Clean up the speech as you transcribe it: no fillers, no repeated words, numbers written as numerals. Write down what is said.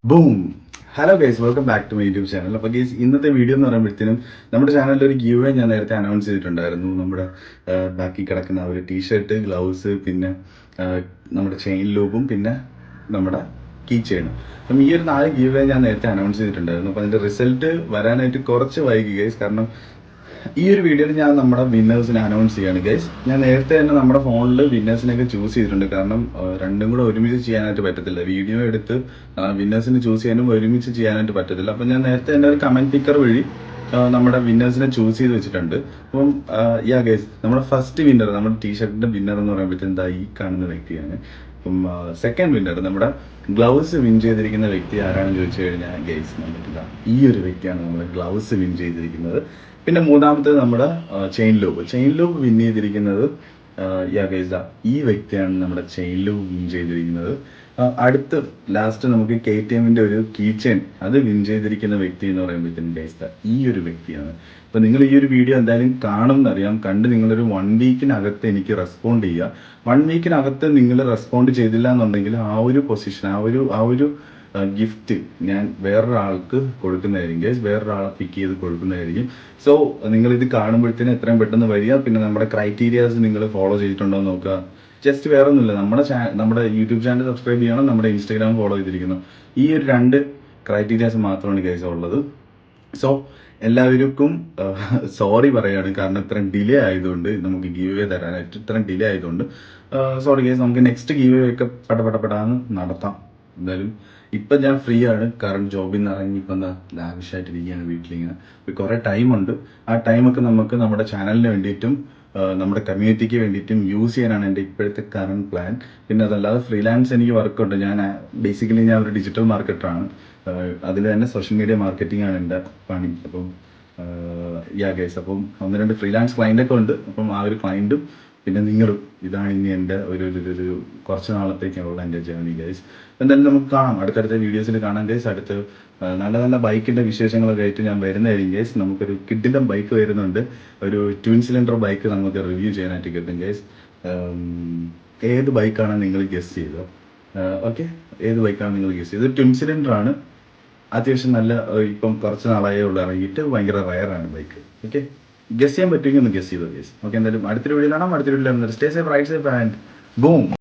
Boom. Hello guys, welcome back to my YouTube channel. അപ്പോൾ guys, ഇന്നത്തെ video എന്ന് പറയുമ്പോഴത്തേനും നമ്മുടെ ചാനലിൽ ഒരു ഗീവ് ഞാൻ നേരത്തെ അനൗൺസ് ചെയ്തിട്ടുണ്ടായിരുന്നു. നമ്മുടെ ബാക്കി കിടക്കുന്ന ഒരു ടീഷർട്ട്, ഗ്ലൗസ്, പിന്നെ നമ്മുടെ ചെയിൻ ലൂബും, പിന്നെ നമ്മുടെ കീ ചെയിനും. അപ്പം ഈ ഒരു 4 ഗീവ് ഞാൻ നേരത്തെ അനൗൺസ് ചെയ്തിട്ടുണ്ടായിരുന്നു. അപ്പോൾ അതിൻ്റെ റിസൾട്ട് വരാനായിട്ട് കുറച്ച് വൈകി ഗൈസ്. കാരണം ഈ ഒരു വീഡിയോയിൽ ഞാൻ നമ്മുടെ വിന്നേഴ്സിനെ അനൗൺസ് ചെയ്യാണ് ഗൈസ്. ഞാൻ നേരത്തെ തന്നെ നമ്മുടെ ഫോണിൽ വിന്നേഴ്സിനെയൊക്കെ ചൂസ് ചെയ്തിട്ടുണ്ട്. കാരണം രണ്ടും കൂടെ ഒരുമിച്ച് ചെയ്യാനായിട്ട് പറ്റത്തില്ല. വീഡിയോ എടുത്ത് വിന്നേഴ്സിനെ ചൂസ് ചെയ്യാനും ഒരുമിച്ച് ചെയ്യാനായിട്ട് പറ്റത്തില്ല. അപ്പം ഞാൻ നേരത്തെ തന്നെ ഒരു കമന്റ് പിക്കർ വഴി നമ്മുടെ വിന്നേഴ്സിനെ ചൂസ് ചെയ്ത് വെച്ചിട്ടുണ്ട്. അപ്പം യാ ഗൈസ്, നമ്മുടെ ഫസ്റ്റ് വിന്നർ, നമ്മുടെ ടീഷർട്ടിന്റെ വിന്നർ എന്ന് പറയുമ്പോഴത്തേക്കും എന്താ ഈ കാണുന്ന വ്യക്തിയാണ്. അപ്പം സെക്കൻഡ് വിന്നർ, നമ്മുടെ ഗ്ലൗസ് വിൻ ചെയ്തിരിക്കുന്ന വ്യക്തി ആരാണെന്ന് ചോദിച്ചു കഴിഞ്ഞാൽ ഗൈസ്, നമുക്ക് ഈ ഒരു വ്യക്തിയാണ് നമ്മുടെ ഗ്ലൗസ് വിൻ ചെയ്തിരിക്കുന്നത്. പിന്നെ മൂന്നാമത്തേത് നമ്മുടെ ചെയിൻ ലൂബ് വിൻ ചെയ്തിരിക്കുന്നത് ഈ വ്യക്തിയാണ് നമ്മുടെ ചെയിൻ ലൂബ് വിൻ ചെയ്തിരിക്കുന്നത്. അടുത്ത് ലാസ്റ്റ് നമുക്ക് KTMന്റെ ഒരു കീ ചെയിൻ അത് വിൻ ചെയ്തിരിക്കുന്ന വ്യക്തി എന്ന് പറയുമ്പോഴത്തേനും ഗൈസ് ഈ ഒരു വ്യക്തിയാണ്. അപ്പൊ നിങ്ങൾ ഈ ഒരു വീഡിയോ എന്തായാലും കാണും എന്നറിയാം. കണ്ട് നിങ്ങളൊരു 1 വീക്കിനകത്ത് എനിക്ക് റെസ്പോണ്ട് ചെയ്യുക. 1 വീക്കിനകത്ത് നിങ്ങൾ റെസ്പോണ്ട് ചെയ്തില്ല എന്നുണ്ടെങ്കിൽ ആ ഒരു പൊസിഷൻ, ആ ഒരു ഗിഫ്റ്റ് ഞാൻ വേറൊരാൾക്ക് കൊടുക്കുന്നതായിരിക്കും, വേറൊരാളെ പിക്ക് ചെയ്ത് കൊടുക്കുന്നതായിരിക്കും. സോ നിങ്ങൾ ഇത് കാണുമ്പോഴത്തേനും എത്രയും പെട്ടെന്ന് വരിക. പിന്നെ നമ്മുടെ ക്രൈറ്റീരിയാസ് നിങ്ങൾ ഫോളോ ചെയ്തിട്ടുണ്ടോ എന്ന് നോക്കുക. ജസ്റ്റ് വേറെ ഒന്നുമില്ല, നമ്മുടെ യൂട്യൂബ് ചാനൽ സബ്സ്ക്രൈബ് ചെയ്യണം, നമ്മുടെ ഇൻസ്റ്റാഗ്രാം ഫോളോ ചെയ്തിരിക്കണം. ഈ ഒരു 2 ക്രൈറ്റീരിയാസ് മാത്രമാണ് ഗൈസ് ഉള്ളത്. സോ എല്ലാവർക്കും സോറി പറയാണ്. കാരണം ഇത്രയും ഡിലേ ആയതുകൊണ്ട്, നമുക്ക് ഗീവ് അവേ തരാനായിട്ട് ഇത്രയും ഡിലേ ആയതുകൊണ്ട് സോറി ഗൈസ്. നമുക്ക് നെക്സ്റ്റ് ഗീവ് അവേ ഒക്കെ പടപെടാന്ന് നടത്താം. എന്തായാലും ഇപ്പം ഞാൻ ഫ്രീ ആണ്, കാരണം ജോബിൽ നിന്ന് ഇറങ്ങി ഇപ്പം ലാവിഷായിട്ടിരിക്കുകയാണ് വീട്ടിലിങ്ങനെ. കുറേ ടൈമുണ്ട്. ആ ടൈമൊക്കെ നമുക്ക് നമ്മുടെ ചാനലിന് വേണ്ടിയിട്ടും നമ്മുടെ കമ്മ്യൂണിറ്റിക്ക് വേണ്ടിയിട്ടും യൂസ് ചെയ്യാനാണ് എൻ്റെ ഇപ്പോഴത്തെ കറണ്ട് പ്ലാൻ. പിന്നെ അതല്ലാതെ ഫ്രീലാൻസ് എനിക്ക് വർക്കുണ്ട്. ഞാൻ ബേസിക്കലി ഒരു ഡിജിറ്റൽ മാർക്കറ്ററാണ്. അതിൽ തന്നെ സോഷ്യൽ മീഡിയ മാർക്കറ്റിംഗ് ആണ് എൻ്റെ പണി. അപ്പം ഗൈസ്, അപ്പം 1-2 ഫ്രീലാൻസ് ക്ലയൻ്റൊക്കെ ഉണ്ട്. അപ്പം ആ ഒരു ക്ലയൻറ്റും പിന്നെ നിങ്ങളും, ഇതാണ് ഇനി എൻ്റെ ഒരു കുറച്ച് നാളത്തേക്കുള്ള എൻ്റെ ജേർണി ഗൈസ്. എന്തായാലും നമുക്ക് കാണാം, അടുത്തടുത്ത വീഡിയോസിൽ കാണാം ഗൈസ്. അടുത്ത് നല്ല നല്ല ബൈക്കിൻ്റെ വിശേഷങ്ങളൊക്കെ ആയിട്ട് ഞാൻ വരുന്നതായിരിക്കും ഗൈസ്. നമുക്കൊരു കിഡിൻ്റെ ബൈക്ക് വരുന്നുണ്ട്, ഒരു ട്വിൻ സിലിണ്ടർ ബൈക്ക് നമുക്ക് റിവ്യൂ ചെയ്യാനായിട്ട് കിട്ടും ഗൈസ്. ഏത് ബൈക്കാണ് നിങ്ങൾ ഗസ് ചെയ്തോ? ഓക്കെ, ഏത് ബൈക്കാണ് നിങ്ങൾ ഗസ് ചെയ്തത്? ട്വിൻ സിലിണ്ടർ ആണ്. അത്യാവശ്യം നല്ല, ഇപ്പം കുറച്ച് നാളായേ ഉള്ളൂ ഇറങ്ങിയിട്ട്. ഭയങ്കര റയറാണ് ബൈക്ക്. ഓക്കെ, ഗസ് ചെയ്യാൻ പറ്റുമെങ്കിൽ ഒന്ന് ഗസ് ചെയ്തോ ഗൈസ്. ഓക്കെ, എന്തായാലും അടുത്തൊരു വീഡിയോ കാണാം. അടുത്തൊരു video stay safe, ride safe and boom.